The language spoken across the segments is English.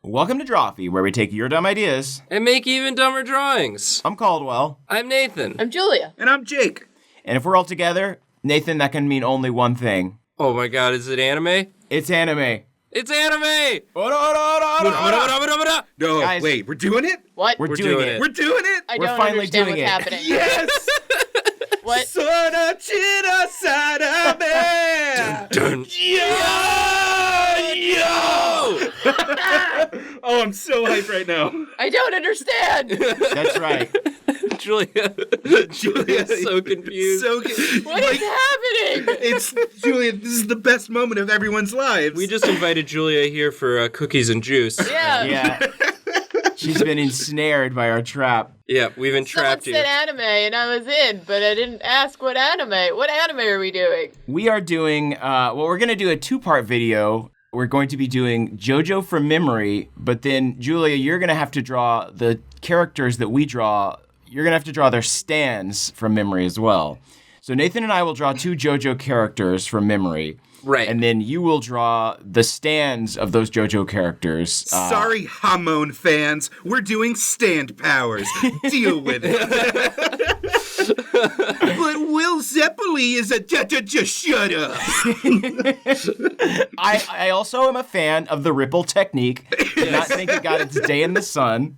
Welcome to Drawfee, where we take your dumb ideas and make even dumber drawings. I'm Caldwell. I'm Nathan. I'm Julia. And I'm Jake. And if we're all together, Nathan, that can mean only one thing. Oh my god, is it anime? It's anime. It's anime! No, Guys. wait, we're doing it? What? We're doing it. We're doing it? I we're don't finally understand doing what's it. happening. Yes! What? Sora chira sarame! Dun. Yo! Oh, I'm so hyped right now. I don't understand. That's right. Julia. Julia's so confused. What is happening? It's, Julia, this is the best moment of everyone's lives. We just invited Julia here for cookies and juice. Yeah. Yeah. She's been ensnared by our trap. Yeah, we've entrapped you. Someone said anime, and I was in, but I didn't ask what anime. What anime are we doing? We are doing, we're going to do a two-part video. We're going to be doing JoJo from memory, but then, Julia, you're going to have to draw the characters that we draw. You're going to have to draw their stands from memory as well. So Nathan and I will draw two JoJo characters from memory. Right. And then you will draw the stands of those JoJo characters. Sorry, Hamon fans. We're doing stand powers. Deal with it. But Will Zeppeli is a just shut up. I also am a fan of the ripple technique. Did not think it got its day in the sun.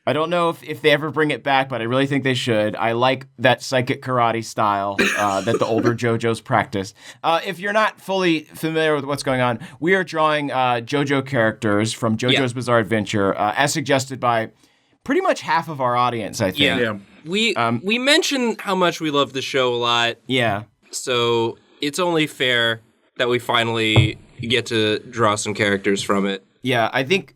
I don't know if they ever bring it back, but I really think they should. I like that psychic karate style that the older JoJo's practice. If you're not fully familiar with what's going on, we are drawing JoJo characters from JoJo's Bizarre Adventure, as suggested by pretty much half of our audience, I think. Yeah. We mentioned how much we love the show a lot. Yeah. So it's only fair that we finally get to draw some characters from it. Yeah, I think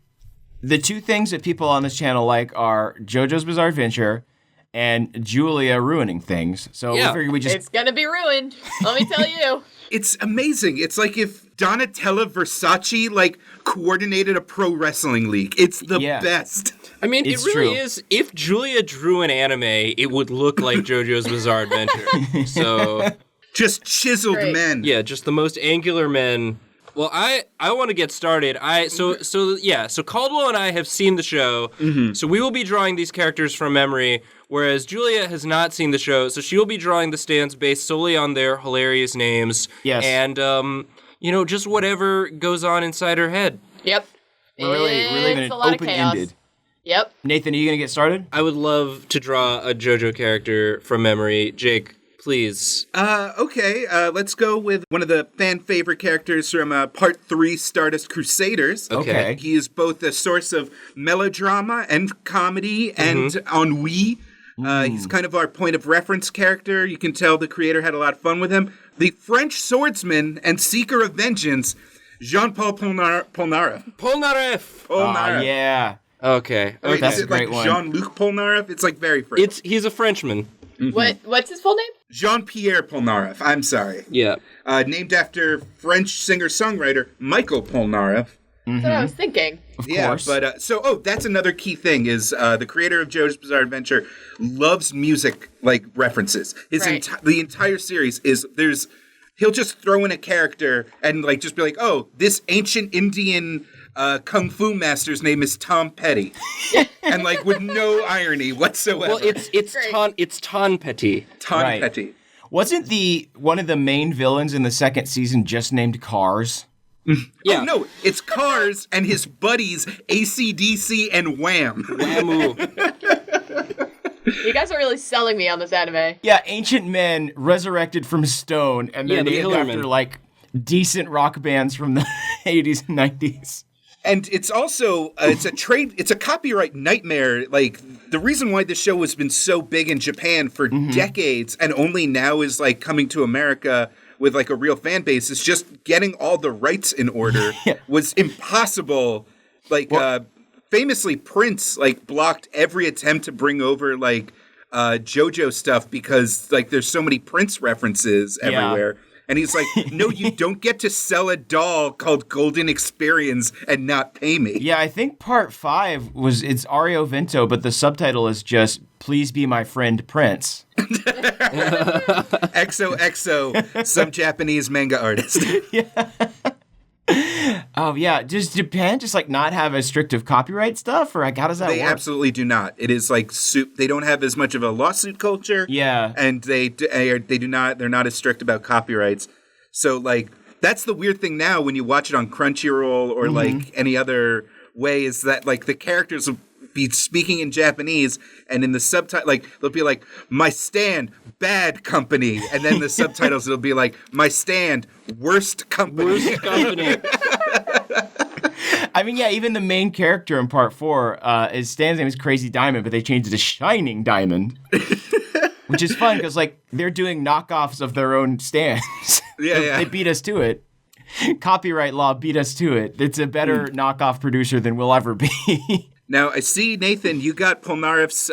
the two things that people on this channel like are JoJo's Bizarre Adventure and Julia ruining things. So we figured we just... It's gonna be ruined. Let me tell you. It's amazing. It's like if Donatella Versace, coordinated a pro wrestling league. It's the best. I mean, It's it really true. is. If Julia drew an anime, it would look like JoJo's Bizarre Adventure. So, Just chiseled Great. men. yeah, just the most angular men. Well, I want to get started. So Caldwell and I have seen the show, so we will be drawing these characters from memory, whereas Julia has not seen the show, so she will be drawing the stands based solely on their hilarious names. Yes. And, just whatever goes on inside her head. Yep. We're really leaving It's it a lot of chaos. open-ended. Yep. Nathan, are you going to get started? I would love to draw a JoJo character from memory. Jake, please. Okay, let's go with one of the fan favorite characters from Part 3 Stardust Crusaders. Okay. He is both a source of melodrama and comedy and ennui. He's kind of our point of reference character. You can tell the creator had a lot of fun with him. The French swordsman and seeker of vengeance, Jean-Paul Polnareff. Polnareff! Yeah. Okay. Wait, That's is a it great like one. Jean-Luc Polnareff? It's very French. He's a Frenchman. What's his full name? Jean-Pierre Polnareff. I'm sorry. Yeah. Named after French singer-songwriter Michael Polnareff. That's what I was thinking. Of course. But that's another key thing is the creator of JoJo's Bizarre Adventure loves music references. The entire series is he'll just throw in a character and just be like, oh, this ancient Indian kung fu master's name is Tom Petty, and with no irony whatsoever. Well, it's Ton Petty. Tom Right. Petty. Wasn't one of the main villains in the second season just named Cars? Yeah. Oh, no, it's Cars and his buddies AC/DC and Wham. Whammoo. You guys are really selling me on this anime. Yeah, ancient men resurrected from stone, and they're Yeah, the named Hillerman. after decent rock bands from the 80s and 90s. And it's also it's a copyright nightmare. The reason why this show has been so big in Japan for decades and only now is coming to America with a real fan base is just getting all the rights in order was impossible. Famously Prince blocked every attempt to bring over JoJo stuff because there's so many Prince references everywhere. And he's like, no, you don't get to sell a doll called Golden Experience and not pay me. Yeah, I think part 5 it's Ario Vento, but the subtitle is just, Please Be My Friend Prince. XOXO, some Japanese manga artist. Oh, yeah. Does Japan just, like, not have as strict of copyright stuff? Or, like, how does that work? They absolutely do not. It is, like, they don't have as much of a lawsuit culture. Yeah. And they do not, they're not as strict about copyrights. So, like, that's the weird thing now when you watch it on Crunchyroll or, like, any other way is that, like, the characters will be speaking in Japanese, and in the subtitle, like, they'll be like, my stand, bad company. And then the subtitles, it'll be like, my stand, worst company. Worst company. I mean, yeah, even the main character in part 4, his stand's name is Crazy Diamond, but they changed it to Shining Diamond. Which is fun, because, like, they're doing knockoffs of their own stands. Yeah. They beat us to it. Copyright law beat us to it. It's a better knockoff producer than we'll ever be. Now, I see, Nathan, you got Polnareff's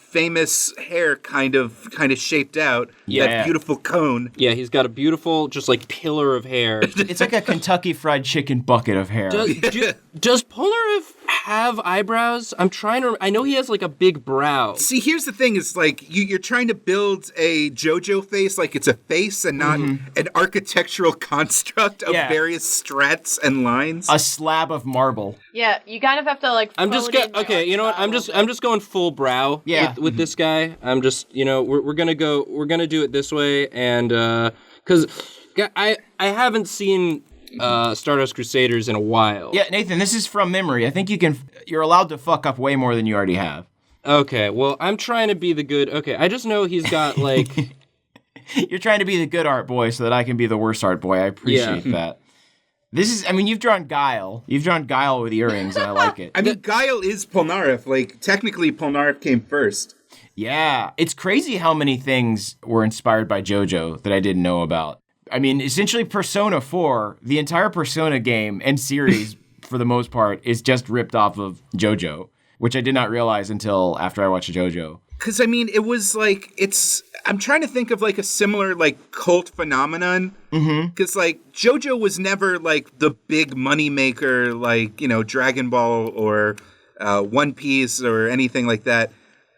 famous hair kind of shaped out. Yeah. That beautiful cone. Yeah, he's got a beautiful, just like pillar of hair. It's like a Kentucky Fried Chicken bucket of hair. Does Polnareff have eyebrows? I'm trying to. I know he has like a big brow. See, here's the thing: is like you're trying to build a JoJo face like it's a face and not an architectural construct of various strats and lines. A slab of marble. Yeah, you kind of have to like. I'm just okay. You know what? I'm just going full brow. Yeah. With this guy, I'm just we're gonna do it this way, and because I haven't seen Stardust Crusaders in a while. Yeah, Nathan, this is from memory. I think you're allowed to fuck up way more than you already have. Okay, well, I'm trying to be the good. Okay, I just know he's got like. You're trying to be the good art boy so that I can be the worst art boy. I appreciate that. You've drawn Guile. You've drawn Guile with earrings, and I like it. I mean, Guile is Polnareff. Like, technically, Polnareff came first. Yeah, it's crazy how many things were inspired by JoJo that I didn't know about. I mean, essentially Persona 4, the entire Persona game and series, for the most part, is just ripped off of JoJo, which I did not realize until after I watched JoJo. Because, I mean, it was like, I'm trying to think of like a similar like cult phenomenon. Because like JoJo was never like the big moneymaker like, Dragon Ball or One Piece or anything like that.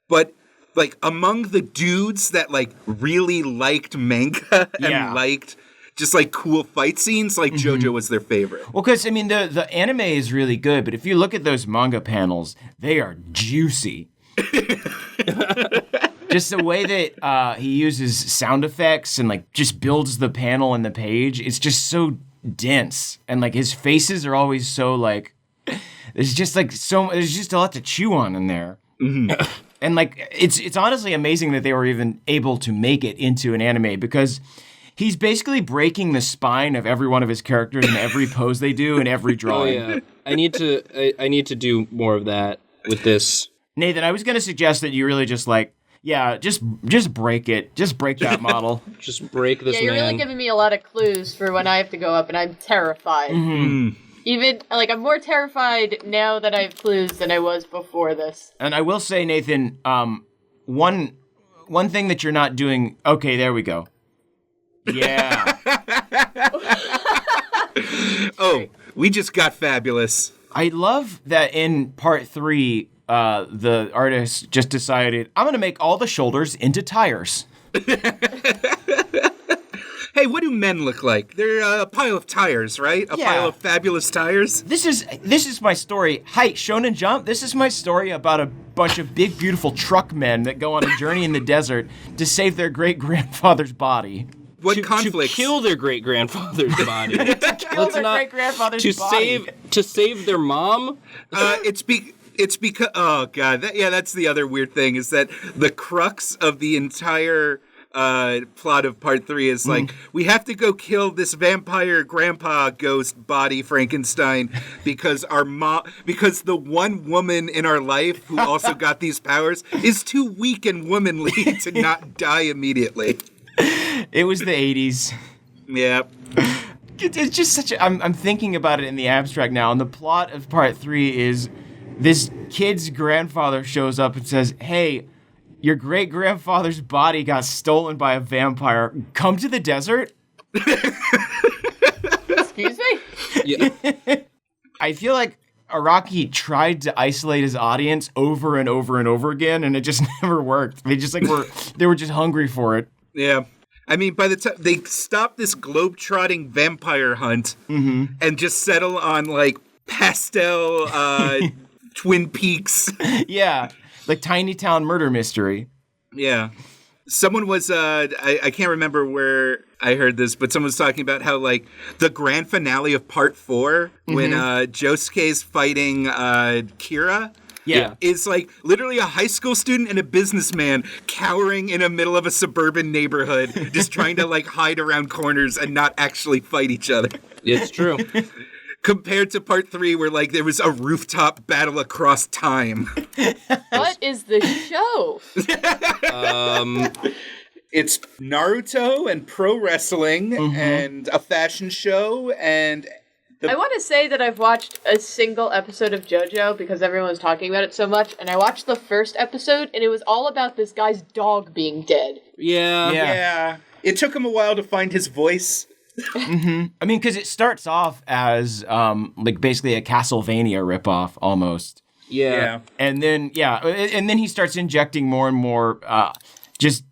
But like among the dudes that like really liked manga and liked just like cool fight scenes, like JoJo was their favorite. Well, because I mean, the anime is really good, but if you look at those manga panels, they are juicy. Just the way that he uses sound effects and like just builds the panel and the page, it's just so dense. And like his faces are always so like, there's just a lot to chew on in there. And like, it's honestly amazing that they were even able to make it into an anime, because he's basically breaking the spine of every one of his characters in every pose they do and every drawing. Oh yeah, I need to do more of that with this. Nathan, I was going to suggest that you really just like, just break it. Just break that model. Just break this man. Yeah, you're really giving me a lot of clues for when I have to go up, and I'm terrified. Even, like, I'm more terrified now that I have clues than I was before this. And I will say, Nathan, one thing that you're not doing... Okay, there we go. Yeah. Oh, we just got fabulous. I love that in part 3, the artist just decided, I'm going to make all the shoulders into tires. Hey, what do men look like? They're a pile of tires, right? A pile of fabulous tires? This is my story. Hi, Shonen Jump. This is my story about a bunch of big, beautiful truck men that go on a journey in the desert to save their great-grandfather's body. What conflicts? To kill their great-grandfather's body. To kill their great-grandfather's body. To save their mom? It's because, oh god, that's the other weird thing, is that the crux of the entire plot of part 3 is like, we have to go kill this vampire grandpa ghost body Frankenstein because because the one woman in our life who also got these powers is too weak and womanly to not die immediately. It was the 80s. Yeah. It's just such a... I'm thinking about it in the abstract now, and the plot of part 3 is this kid's grandfather shows up and says, hey, your great-grandfather's body got stolen by a vampire. Come to the desert? Excuse me? Yeah. I feel like Araki tried to isolate his audience over and over and over again, and it just never worked. They just they were just hungry for it. Yeah. I mean, by the time they stop this globe-trotting vampire hunt and just settle on, like, pastel Twin Peaks. Yeah, like Tiny Town Murder Mystery. Yeah. Someone was, I can't remember where I heard this, but someone was talking about how, like, the grand finale of part 4, when Josuke's fighting Kira, is, like, literally a high school student and a businessman cowering in the middle of a suburban neighborhood, just trying to, like, hide around corners and not actually fight each other. It's true. Compared to part 3, where, like, there was a rooftop battle across time. What is the show? It's Naruto and pro wrestling and a fashion show and... I want to say that I've watched a single episode of JoJo because everyone's talking about it so much, and I watched the first episode, and it was all about this guy's dog being dead. Yeah. It took him a while to find his voice. I mean, because it starts off as like basically a Castlevania ripoff almost. Yeah. And then he starts injecting more and more just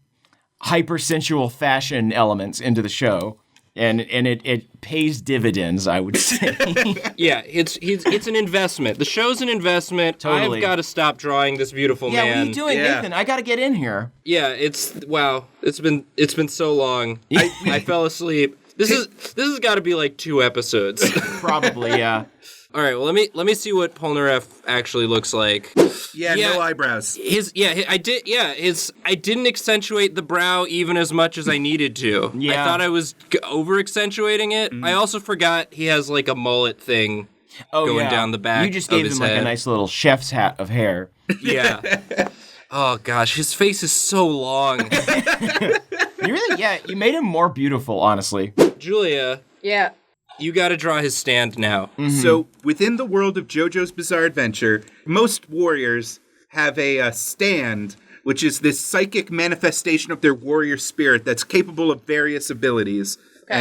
hypersensual fashion elements into the show. And it pays dividends, I would say. Yeah, it's an investment. The show's an investment. Totally. I've got to stop drawing this beautiful man. Yeah, what are you doing, Nathan? I got to get in here. Yeah, it's been so long. I fell asleep. This has got to be like 2 episodes. Probably, yeah. All right, well let me see what Polnareff actually looks like. Yeah, no eyebrows. I didn't accentuate the brow even as much as I needed to. Yeah. I thought I was over accentuating it. I also forgot he has like a mullet thing going down the back. You just gave him like a nice little chef's hat of hair. Yeah. Oh gosh, his face is so long. You made him more beautiful, honestly. Julia. Yeah. You got to draw his stand now. So, within the world of JoJo's Bizarre Adventure, most warriors have a stand, which is this psychic manifestation of their warrior spirit that's capable of various abilities. Okay.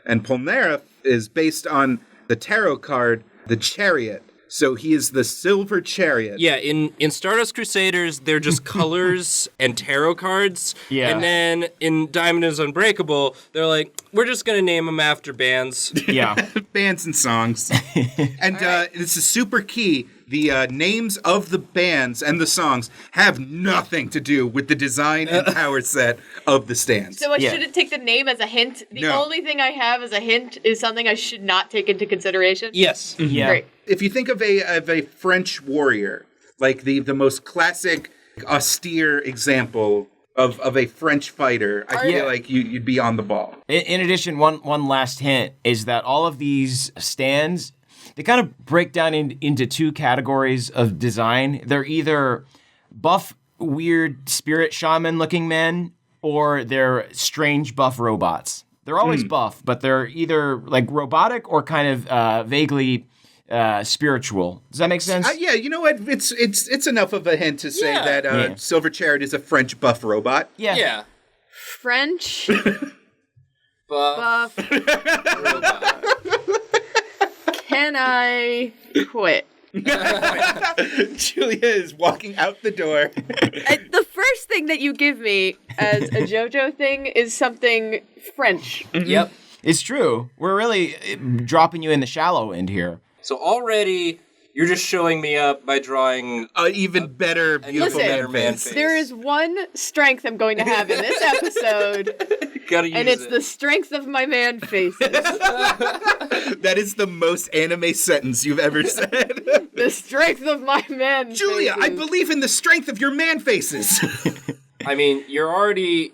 And Polnareff is based on the tarot card, the Chariot. So he is the Silver Chariot. Yeah, in Stardust Crusaders, they're just colors and tarot cards. Yeah. And then in Diamond is Unbreakable, they're like, we're just going to name them after bands. Yeah. Bands and songs. And this is super key. The names of the bands and the songs have nothing to do with the design and power set of the stands. So I shouldn't take the name as a hint? The only thing I have as a hint is something I should not take into consideration? Yes. Yeah. Great. If you think of a French warrior, like the most classic, austere example of a French fighter, I feel like you'd be on the ball. In addition, one last hint is that all of these stands, they kind of break down into 2 categories of design. They're either buff, weird spirit shaman-looking men, or they're strange buff robots. They're always buff, but they're either like robotic or kind of vaguely spiritual. Does that make sense? Yeah, you know what? It's enough of a hint to say that Silver Chariot is a French buff robot. Yeah. French Buff. robot. Can I quit? Julia is walking out the door. The first thing that you give me as a JoJo thing is something French. Yep. It's true. We're really dropping you in the shallow end here. So already you're just showing me up by drawing An even better, beautiful man face. There is one strength I'm going to have in this episode, Gotta use and it's it. the strength of my man faces. That is the most anime sentence you've ever said. The strength of my man Julia, faces. I believe in the strength of your man faces. I mean, you're already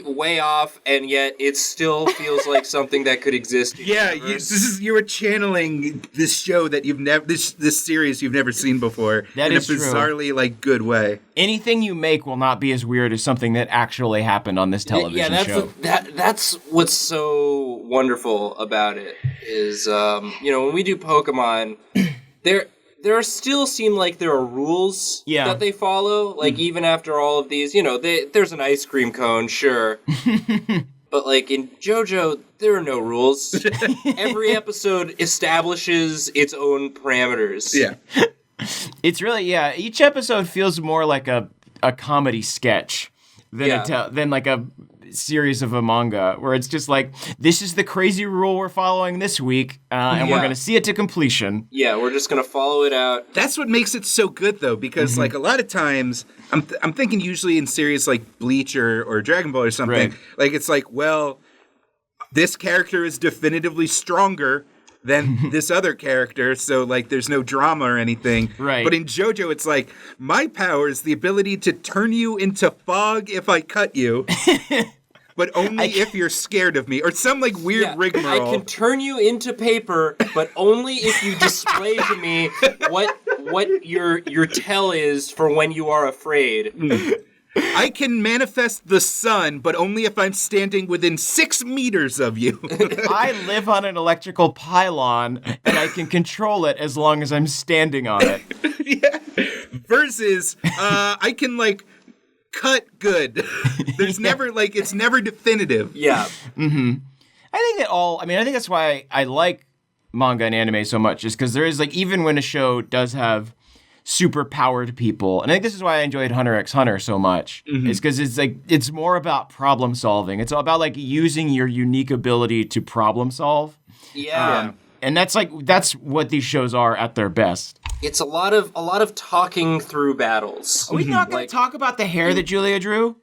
way off, and yet it still feels like something that could exist. In the universe. You were channeling this show that you've never, this series you've never seen before. That is in a bizarrely like good way. Anything you make will not be as weird as something that actually happened on this television show. That's what's so wonderful about it is, when we do Pokemon, there still seem like there are rules that they follow. Like, even after all of these, there's an ice cream cone, sure. But, like, in JoJo, there are no rules. Every episode establishes its own parameters. Yeah. It's really, each episode feels more like a comedy sketch than like a series of a manga where it's just like, this is the crazy rule we're following this week, and we're going to see it to completion. Yeah, we're just going to follow it out. That's what makes it so good, though, because like a lot of times, I'm thinking usually in series like Bleach or Dragon Ball or something, Right. like it's like, well, this character is definitively stronger than this other character, so like there's no drama or anything. Right. But in JoJo, it's like, my power is the ability to turn you into fog if I cut you. But only if you're scared of me, or some like weird rigmarole. I can turn you into paper, but only if you display to me what your tell is for when you are afraid. I can manifest the sun, but only if I'm standing within 6 meters of you. I live on an electrical pylon, and I can control it as long as I'm standing on it. Versus, I can like cut good. There's never like, it's never definitive. Yeah. I think that's why I like manga and anime so much, is because there is like, even when a show does have super powered people, and I think this is why I enjoyed Hunter x Hunter so much, is because it's like, it's more about problem solving. It's all about like using your unique ability to problem solve. Yeah. And that's what these shows are at their best. It's a lot of talking through battles. Are we not going to talk about the hair that Julia drew?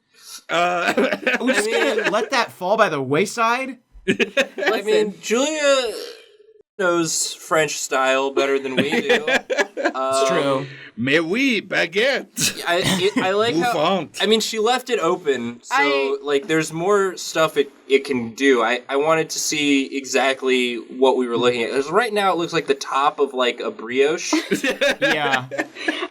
Are we just going to let that fall by the wayside? I mean, Julia knows French style better than we do. It's true. Mais oui, baguette. I like how, Bouffant. I mean, she left it open, so like there's more stuff it can do. I wanted to see exactly what we were looking at. Because right now it looks like the top of like a brioche. Yeah.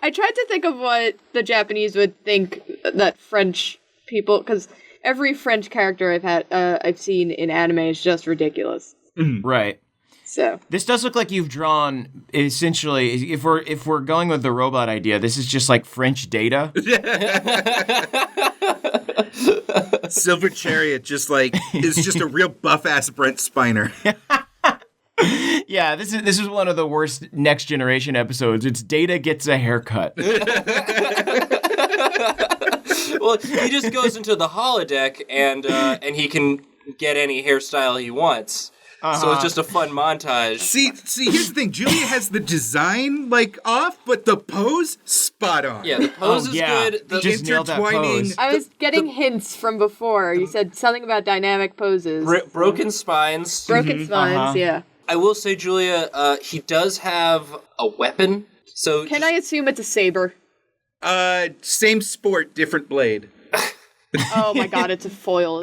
I tried to think of what the Japanese would think that French people, because every French character I've seen in anime is just ridiculous. Right. So This does look like you've drawn, essentially, if we're going with the robot idea, this is just like French Data. Silver Chariot just like is just a real buff ass Brent Spiner. Yeah, this is one of the worst Next Generation episodes. It's Data gets a haircut. Well, he just goes into the holodeck and he can get any hairstyle he wants. So it's just a fun montage. See, here's the thing. Julia has the design like off, but the pose spot on. Yeah, the pose is good. You just nailed that pose. I was getting hints from before. You said something about dynamic poses. Broken spines. Broken spines, yeah. I will say, Julia, he does have a weapon. So Can I assume it's a saber? Same sport, different blade. Oh my god, it's a foil.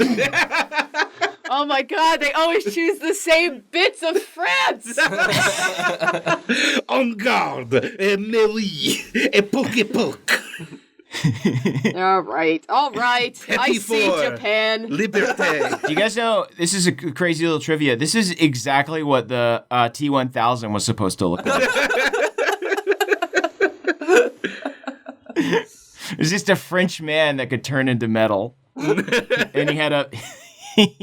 Oh my god, they always choose the same bits of France! En garde, melee, et poke. All right. I Petit see four. Japan. Liberté. Do you guys know, this is a crazy little trivia, this is exactly what the T-1000 was supposed to look like. It's just a French man that could turn into metal. And he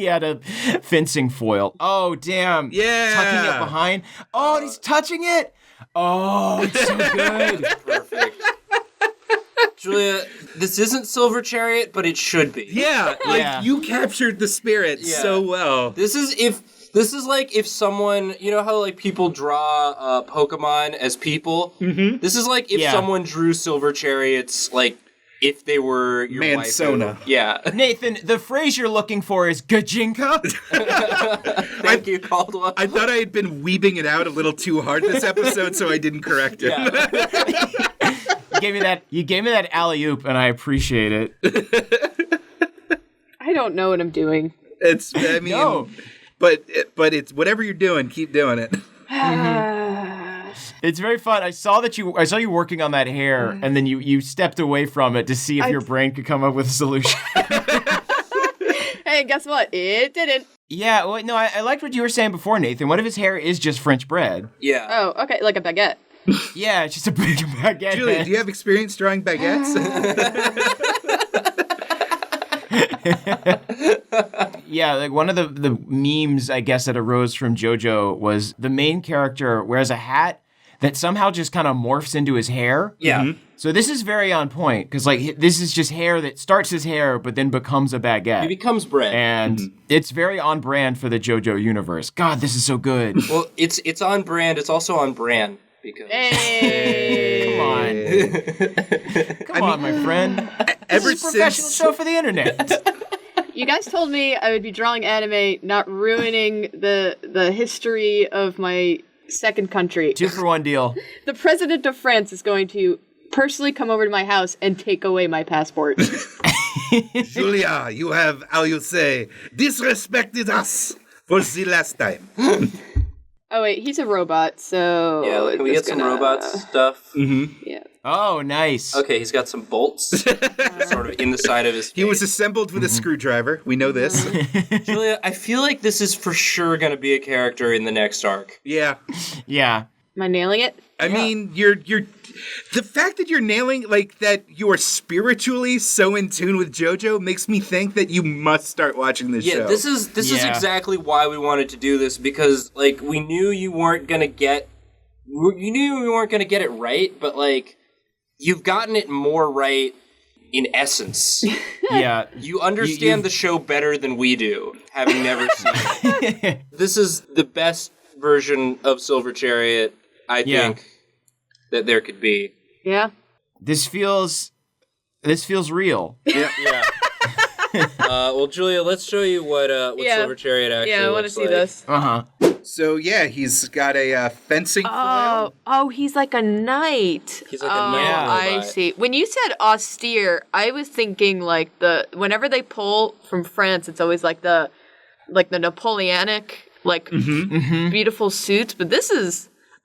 had a fencing foil. Oh, damn. Yeah. Tucking it behind. Oh, and he's touching it. Oh, it's so good. Perfect. Julia, this isn't Silver Chariot, but it should be. Yeah, like Yeah. you captured the spirit so well. This is like if someone, you know how like people draw Pokemon as people? Mm-hmm. This is like if someone drew Silver Chariots, like if they were your Mansona. waifu. Yeah. Nathan, the phrase you're looking for is Gajinka. Thank you, Caldwell. I thought I had been weebing it out a little too hard this episode, so I didn't correct it. Yeah. You gave me that alley-oop, and I appreciate it. I don't know what I'm doing. No. But it's whatever you're doing, keep doing it. It's very fun. I saw you working on that hair, and then you stepped away from it to see if your brain could come up with a solution. Hey, guess what? It didn't. Yeah, well, no, I liked what you were saying before, Nathan. What if his hair is just French bread? Yeah. Oh, okay, like a baguette. Yeah, it's just a big baguette. Julia, do you have experience drawing baguettes? Yeah, like one of the memes, I guess, that arose from JoJo was the main character wears a hat that somehow just kind of morphs into his hair. Yeah. So this is very on point because like this is just hair that starts as hair but then becomes a baguette. He becomes bread. And it's very on brand for the JoJo universe. God, this is so good. Well, it's on brand. It's also on brand because. Hey. Come on, my friend. This is a professional show for the internet. You guys told me I would be drawing anime, not ruining the history of my second country. 2-for-1 deal. The president of France is going to personally come over to my house and take away my passport. Julia, you have, how you say, disrespected us for the last time. Oh wait, he's a robot, so Yeah, can we get some robot stuff? Yeah. Oh, nice. Okay, he's got some bolts sort of in the side of his face. He was assembled with a screwdriver. We know this. Julia, I feel like this is for sure going to be a character in the next arc. Yeah. Yeah. Am I nailing it? I mean, you're the fact that you're nailing like that you are spiritually so in tune with JoJo makes me think that you must start watching this show. Yeah, this is exactly why we wanted to do this because like we knew you weren't going to get it right, but like you've gotten it more right in essence. Yeah. You understand the show better than we do, having never seen it. This is the best version of Silver Chariot, I think, that there could be. Yeah. This feels real. Yeah. Well, Julia, let's show you what Silver Chariot actually Yeah, I want to looks see like. this. Uh-huh. So yeah, he's got a fencing flail. Oh, he's like a knight. He's like a knight I robot. see. When you said austere, I was thinking like whenever they pull from France, it's always like the Napoleonic, like beautiful suits. But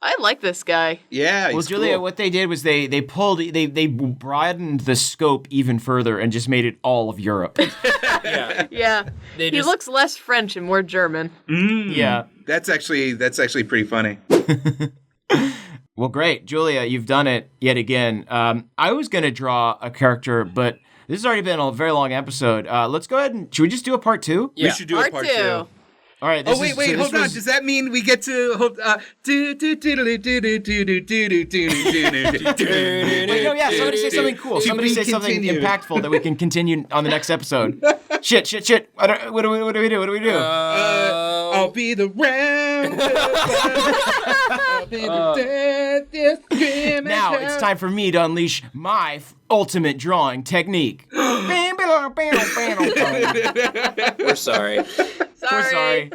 I like this guy. Yeah. Well, he's Julia, cool. what they did was they broadened the scope even further and just made it all of Europe. Yeah. Yeah. He looks less French and more German. Yeah. That's actually pretty funny. Well, great. Julia, you've done it yet again. I was going to draw a character, but this has already been a very long episode. Let's go ahead and... Should we just do a part 2? Yeah. We should do a part 2. All right. Oh, wait, hold on. Does that mean we get to... Wait, no, yeah, somebody say something cool. Somebody say something impactful that we can continue on the next episode. Shit. What do we do? I'll be the round. I'll be the death. Now it's time for me to unleash my ultimate drawing technique. We're sorry. We're sorry.